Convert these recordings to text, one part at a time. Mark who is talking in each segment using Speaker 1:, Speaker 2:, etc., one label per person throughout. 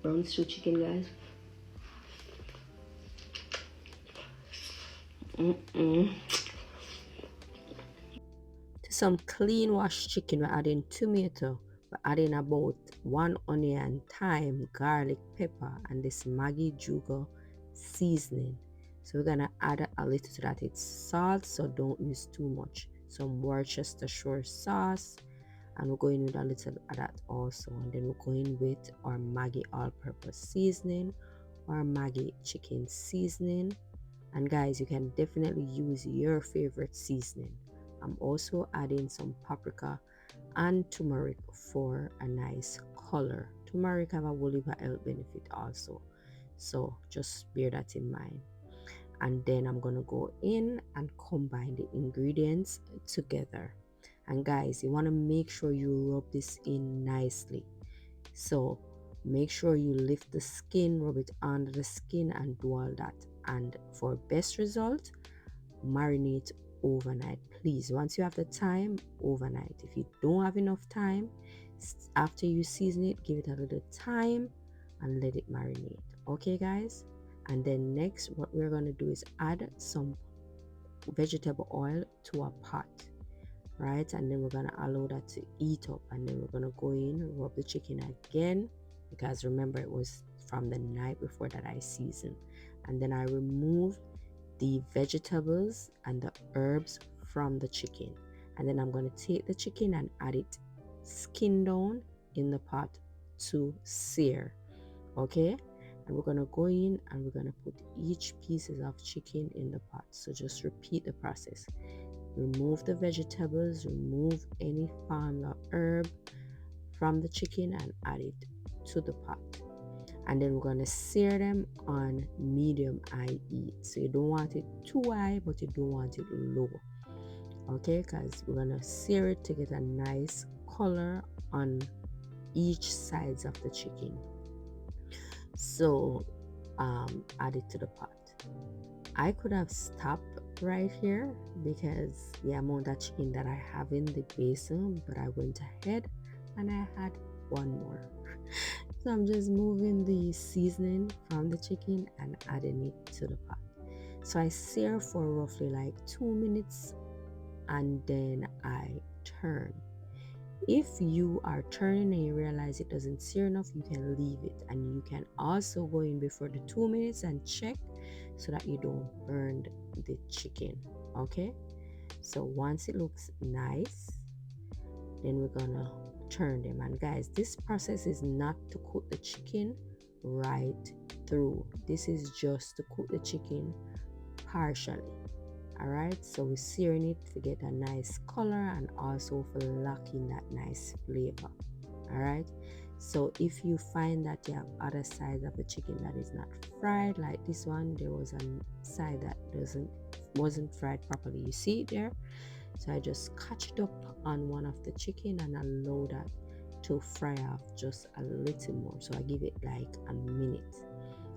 Speaker 1: brown stew chicken, guys. To some clean washed chicken, we're adding tomato. We're adding about 1 onion, thyme, garlic, pepper, and this Maggi Jugo seasoning. So we're gonna add a little to that. It's salt, so don't use too much. Some Worcestershire sauce, and we're going with a little of that also. And then we're going with our Maggi all-purpose seasoning, or Maggi chicken seasoning. And guys, you can definitely use your favorite seasoning. I'm also adding some paprika and turmeric for a nice color. Turmeric have a whole heap of health benefit also, so just bear that in mind. And then I'm gonna go in and combine the ingredients together. And guys, you want to make sure you rub this in nicely. So make sure you lift the skin, rub it under the skin, and do all that. And for best result, marinate overnight, please. Once you have the time, overnight. If you don't have enough time, after you season it, give it a little time and let it marinate. Okay, guys? And then next, what we're going to do is add some vegetable oil to a pot, right? And then we're going to allow that to heat up, and then we're going to go in, rub the chicken again, because remember, it was from the night before that I seasoned. And then I remove the vegetables and the herbs from the chicken, and then I'm going to take the chicken and add it skin down in the pot to sear. Okay, and we're going to go in and we're going to put each pieces of chicken in the pot. So just repeat the process. Remove the vegetables, remove any farm or herb from the chicken, and add it to the pot. And then we're going to sear them on medium high heat. So you don't want it too high, but you don't want it low. Okay, because we're going to sear it to get a nice color on each sides of the chicken. So add it to the pot. I could have stopped right here because the amount of chicken that I have in the basin, but I went ahead and I had one more. So I'm just moving the seasoning from the chicken and adding it to the pot. So I sear for roughly like 2 minutes, and then I turn. If you are turning and you realize it doesn't sear enough, you can leave it, and you can also go in before the 2 minutes and check so that you don't burn the chicken. Okay, so once it looks nice, then we're gonna turn them. And guys, this process is not to cook the chicken right through. This is just to cook the chicken partially. All right, so we're searing it to get a nice color and also for locking that nice flavor. All right, so if you find that you have other sides of the chicken that is not fried, like this one, there was a side that wasn't fried properly, you see it there. So I just catch it up on one of the chicken and allow that to fry off just a little more. So I give it like a minute,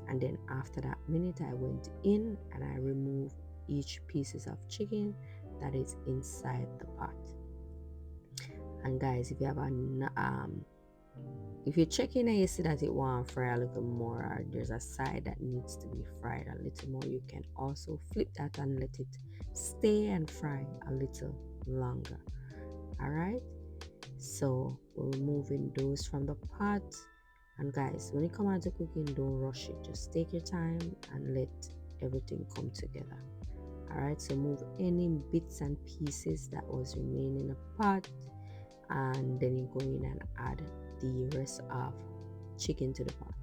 Speaker 1: and then after that minute I went in and I removed each pieces of chicken that is inside the pot. And guys, if you have if you check in and you see that it want to fry a little more, or there's a side that needs to be fried a little more, you can also flip that and let it stay and fry a little longer. All right, so we're removing those from the pot. And guys, when it comes out to cooking, don't rush it. Just take your time and let everything come together. All right, so move any bits and pieces that was remaining in the pot, and then you go in and add the rest of chicken to the pot.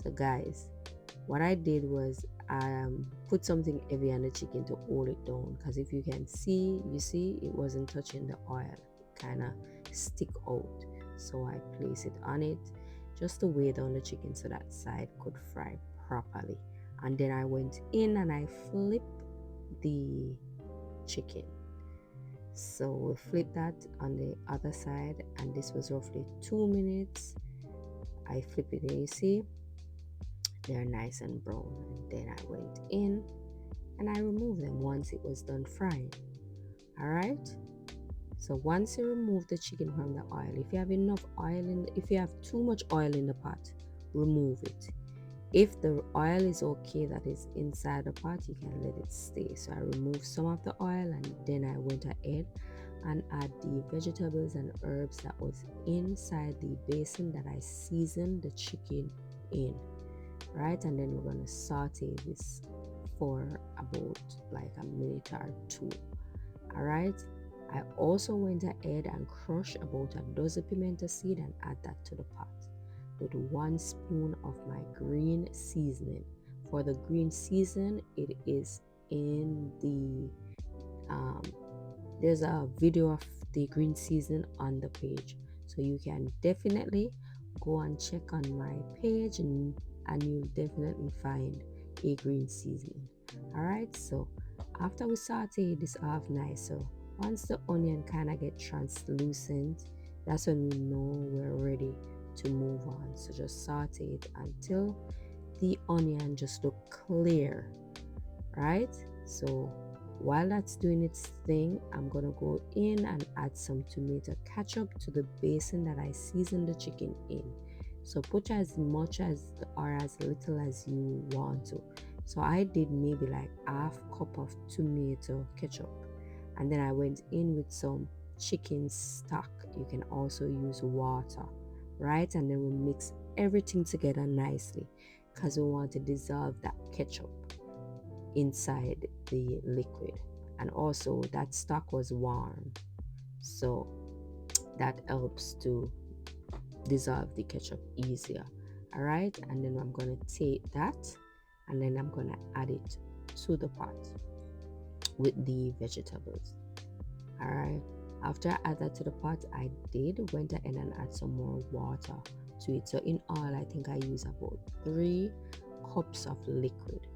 Speaker 1: So guys, what I did was put something heavy on the chicken to hold it down, because if you can see, you see it wasn't touching the oil, it kind of stick out. So I place it on it just to weigh down the chicken so that side could fry properly. And then I went in and I flipped the chicken. So we'll flip that on the other side, and this was roughly 2 minutes. I flip it and you see they're nice and brown. And then I went in and I removed them once it was done frying. All right, so once you remove the chicken from the oil, if you have enough oil if you have too much oil in the pot, remove it. If the oil is okay that is inside the pot, you can let it stay. So I removed some of the oil, and then I went ahead and add the vegetables and herbs that was inside the basin that I seasoned the chicken in, right? And then we're going to saute this for about like a minute or two. All right, I also went ahead and crushed about a dozen pimento seed and add that to the pot with 1 spoon of my green seasoning. For the green season, it is in the there's a video of the green season on the page, so you can definitely go and check on my page, and you'll definitely find a green seasoning. All right, so after we saute this off nice, so once the onion kind of get translucent, that's when we know we're ready to move on. So just saute it until the onion just look clear, right? So while that's doing its thing, I'm gonna go in and add some tomato ketchup to the basin that I seasoned the chicken in. So put as much as or as little as you want to. So I did maybe like half cup of tomato ketchup, and then I went in with some chicken stock. You can also use water, right? And then we mix everything together nicely because we want to dissolve that ketchup inside the liquid. And also that stock was warm, so that helps to dissolve the ketchup easier. All right, and then I'm going to take that and then I'm going to add it to the pot with the vegetables. All right, after I add that to the pot, I went ahead and add some more water to it. So in all, I think I use about 3 cups of liquid,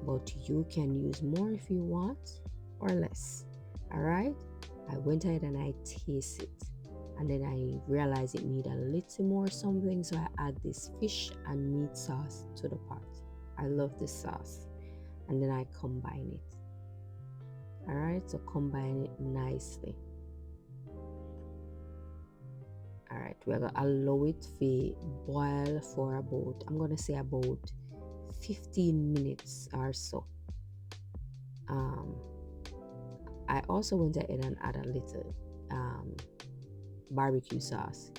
Speaker 1: but you can use more if you want or less. All right, I went ahead and I taste it, and then I realized it need a little more something, so I add this fish and meat sauce to the pot. I love this sauce, and then I combine it. All right, so combine it nicely. All right, we're gonna allow it to boil for about, I'm gonna say about 15 minutes or so. I also went ahead and add a little barbecue sauce.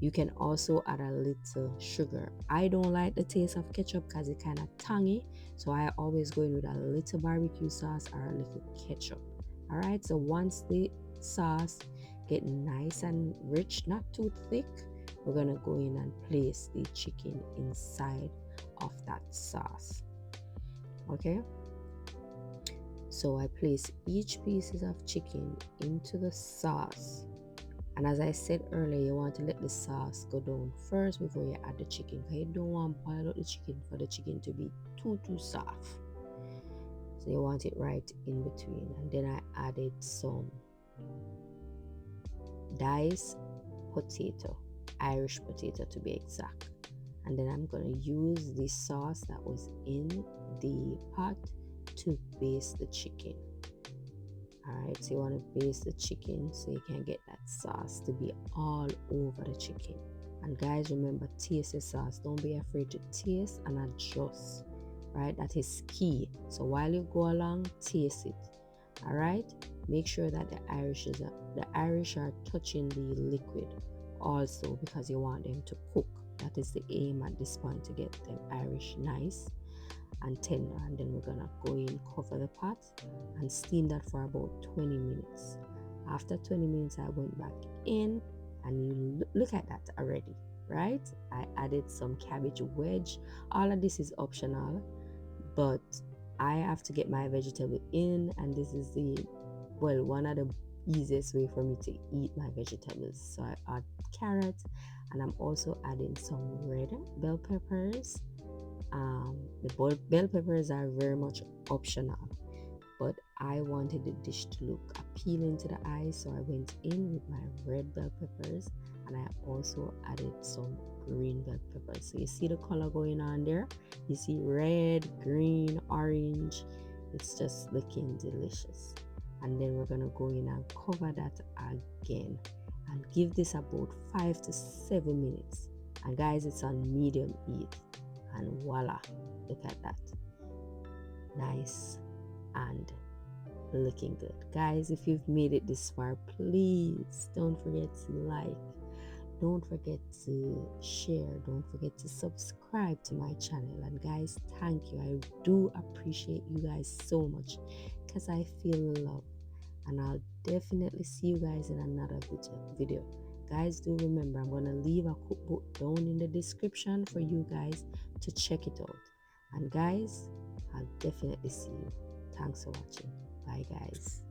Speaker 1: You can also add a little sugar. I don't like the taste of ketchup because it's kind of tangy, so I always go in with a little barbecue sauce or a little ketchup. All right, so once the sauce get nice and rich, not too thick, we're gonna go in and place the chicken inside of that sauce. Okay, so I place each pieces of chicken into the sauce, and as I said earlier, you want to let the sauce go down first before you add the chicken, because you don't want to boil out the chicken for the chicken to be too soft. So you want it right in between. And then I added some diced potato, Irish potato to be exact, and then I'm going to use the sauce that was in the pot to baste the chicken. All right, so you want to baste the chicken so you can get that sauce to be all over the chicken. And guys, remember, taste the sauce. Don't be afraid to taste and adjust, right? That is key. So while you go along, taste it. All right, make sure that the Irish are touching the liquid also, because you want them to cook. That is the aim at this point, to get them Irish nice and tender. And then we're gonna go in, cover the pot and steam that for about 20 minutes. After 20 minutes, I went back in, and you look at that already, right? I added some cabbage wedge. All of this is optional, but I have to get my vegetable in, and this is one of the easiest way for me to eat my vegetables. So I add carrot, and I'm also adding some red bell peppers. The bell peppers are very much optional, but I wanted the dish to look appealing to the eyes, so I went in with my red bell peppers, and I also added some green bell peppers. So you see the color going on there? You see red, green, orange. It's just looking delicious. And then we're gonna go in and cover that again and give this about 5 to 7 minutes. And guys, it's on medium heat, and voila, look at that, nice and looking good. Guys, if you've made it this far, please don't forget to like, don't forget to share, don't forget to subscribe to my channel. And guys, thank you, I do appreciate you guys so much, because I feel love. And I'll definitely see you guys in another video. Guys, do remember, I'm going to leave a cookbook down in the description for you guys to check it out. And guys, I'll definitely see you. Thanks for watching. Bye guys.